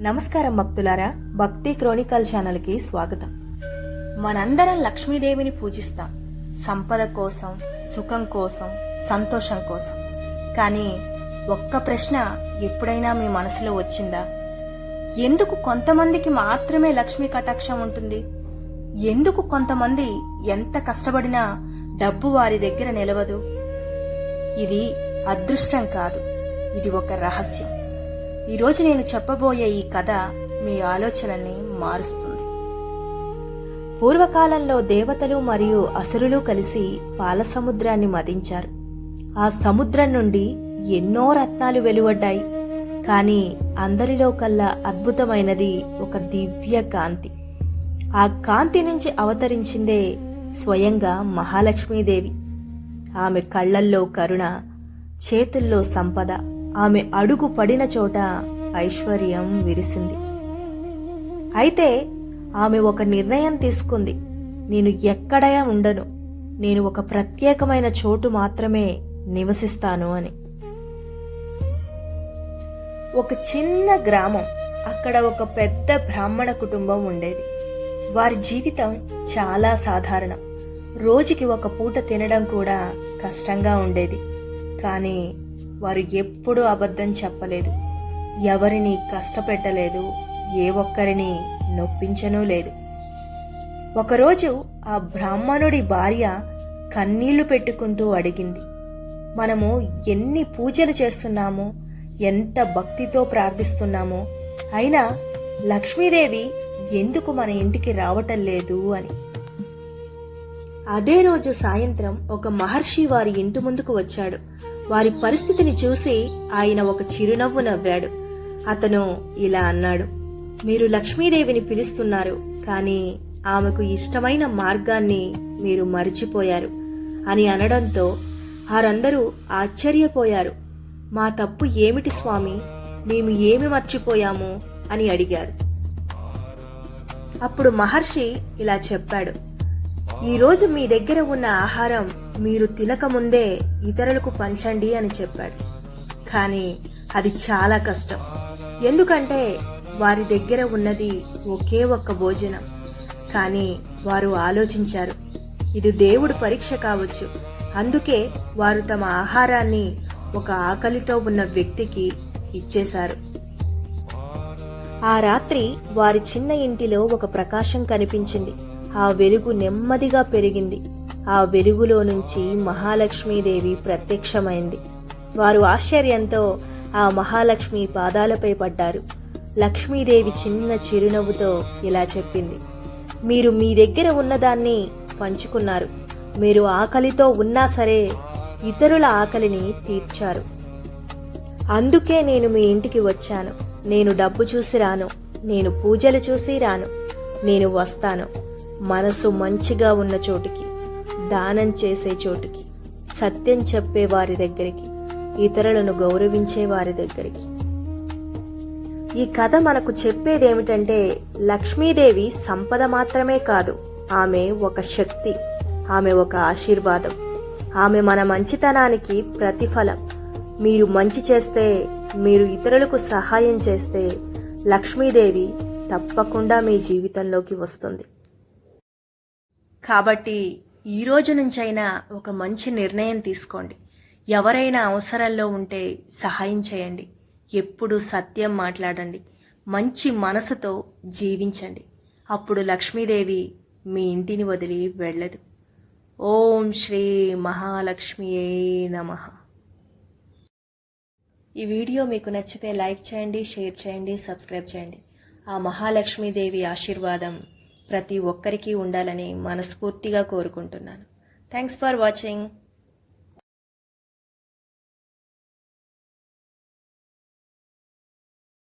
నమస్కారం భక్తులారా, భక్తి క్రోనికల్ ఛానల్కి స్వాగతం. మనందరం లక్ష్మీదేవిని పూజిస్తాం, సంపద కోసం, సుఖం కోసం, సంతోషం కోసం. కానీ ఒక్క ప్రశ్న ఎప్పుడైనా మీ మనసులో వచ్చిందా? ఎందుకు కొంతమందికి మాత్రమే లక్ష్మీ కటాక్షం ఉంటుంది? ఎందుకు కొంతమంది ఎంత కష్టపడినా డబ్బు వారి దగ్గర నిలవదు? ఇది అదృష్టం కాదు, ఇది ఒక రహస్యం. ఈరోజు నేను చెప్పబోయే ఈ కథ మీ ఆలోచనల్ని మారుస్తుంది. పూర్వకాలంలో దేవతలు మరియు అసురులు కలిసి పాల సముద్రాన్ని మదించారు. ఆ సముద్రం నుండి ఎన్నో రత్నాలు వెలువడ్డాయి. కానీ అందరిలో కల్లా అద్భుతమైనది ఒక దివ్య కాంతి. ఆ కాంతి నుంచి అవతరించిందే స్వయంగా మహాలక్ష్మీదేవి. ఆమె కళ్లల్లో కరుణ, చేతుల్లో సంపద, ఆమె అడుగు పడిన చోట ఐశ్వర్యం విరిసింది. అయితే ఆమె ఒక నిర్ణయం తీసుకుంది. నేను ఎక్కడా ఉండను, నేను ఒక ప్రత్యేకమైన చోటు మాత్రమే నివసిస్తాను అని. ఒక చిన్న గ్రామం, అక్కడ ఒక పెద్ద బ్రాహ్మణ కుటుంబం ఉండేది. వారి జీవితం చాలా సాధారణం. రోజుకి ఒక పూట తినడం కూడా కష్టంగా ఉండేది. కానీ వారు ఎప్పుడూ అబద్ధం చెప్పలేదు, ఎవరిని కష్టపెట్టలేదు, ఏ ఒక్కరిని నొప్పించనూ లేదు. ఒకరోజు ఆ బ్రాహ్మణుడి భార్య కన్నీళ్లు పెట్టుకుంటూ అడిగింది, మనము ఎన్ని పూజలు చేస్తున్నామో, ఎంత భక్తితో ప్రార్థిస్తున్నామో, అయినా లక్ష్మీదేవి ఎందుకు మన ఇంటికి రావటం లేదు అని. అదే రోజు సాయంత్రం ఒక మహర్షి వారి ఇంటి ముందుకు వచ్చాడు. వారి పరిస్థితిని చూసి ఆయన ఒక చిరునవ్వు నవ్వాడు. అతను ఇలా అన్నాడు, మీరు లక్ష్మీదేవిని పిలుస్తున్నారు, కానీ ఆమెకు ఇష్టమైన మార్గాన్ని మీరు మరిచిపోయారు అని అనడంతో వారందరూ ఆశ్చర్యపోయారు. మా తప్పు ఏమిటి స్వామి, మేము ఏమి మర్చిపోయాము అని అడిగారు. అప్పుడు మహర్షి ఇలా చెప్పాడు, ఈరోజు మీ దగ్గర ఉన్న ఆహారం మీరు తినకముందే ఇతరులకు పంచండి అని చెప్పాడు. కానీ అది చాలా కష్టం. ఎందుకంటే వారి దగ్గర ఉన్నది ఒకే ఒక్క భోజనం. కానీ వారు ఆలోచించారు, ఇది దేవుడి పరీక్ష కావచ్చు. అందుకే వారు తమ ఆహారాన్ని ఒక ఆకలితో ఉన్న వ్యక్తికి ఇచ్చేశారు. ఆ రాత్రి వారి చిన్న ఇంటిలో ఒక ప్రకాశం కనిపించింది. ఆ వెలుగు నెమ్మదిగా పెరిగింది. ఆ వెలుగులో నుంచి మహాలక్ష్మీదేవి ప్రత్యక్షమైంది. వారు ఆశ్చర్యంతో ఆ మహాలక్ష్మి పాదాలపై పడ్డారు. లక్ష్మీదేవి చిన్న చిరునవ్వుతో ఇలా చెప్పింది, మీరు మీ దగ్గర ఉన్నదాన్ని పంచుకున్నారు. మీరు ఆకలితో ఉన్నా సరే ఇతరుల ఆకలిని తీర్చారు. అందుకే నేను మీ ఇంటికి వచ్చాను. నేను డబ్బు చూసి రాను, నేను పూజలు చూసి రాను. నేను వస్తాను మనసు మంచిగా ఉన్న చోటుకి, దానం చేసే చోటుకి, సత్యం చెప్పే వారి దగ్గరికి, ఇతరులను గౌరవించే వారి దగ్గరికి. ఈ కథ మనకు చెప్పేదేమిటంటే, లక్ష్మీదేవి సంపద మాత్రమే కాదు, ఆమె ఒక శక్తి, ఆమె ఒక ఆశీర్వాదం, ఆమె మన మంచితనానికి ప్రతిఫలం. మీరు మంచి చేస్తే, మీరు ఇతరులకు సహాయం చేస్తే లక్ష్మీదేవి తప్పకుండా మీ జీవితంలోకి వస్తుంది. కాబట్టి ఈ రోజు నుంచైనా ఒక మంచి నిర్ణయం తీసుకోండి. ఎవరైనా అవసరంలో ఉంటే సహాయం చేయండి. ఎప్పుడూ సత్యం మాట్లాడండి. మంచి మనసుతో జీవించండి. అప్పుడు లక్ష్మీదేవి మీ ఇంటిని వదిలి వెళ్ళదు. ఓం శ్రీ మహాలక్ష్మియే నమః. ఈ వీడియో మీకు నచ్చితే లైక్ చేయండి, షేర్ చేయండి, సబ్స్క్రైబ్ చేయండి. ఆ మహాలక్ష్మీదేవి ఆశీర్వాదం ప్రతి ఒక్కరికి ఉండాలని మనస్ఫూర్తిగా కోరుకుంటున్నాను. Thanks for watching.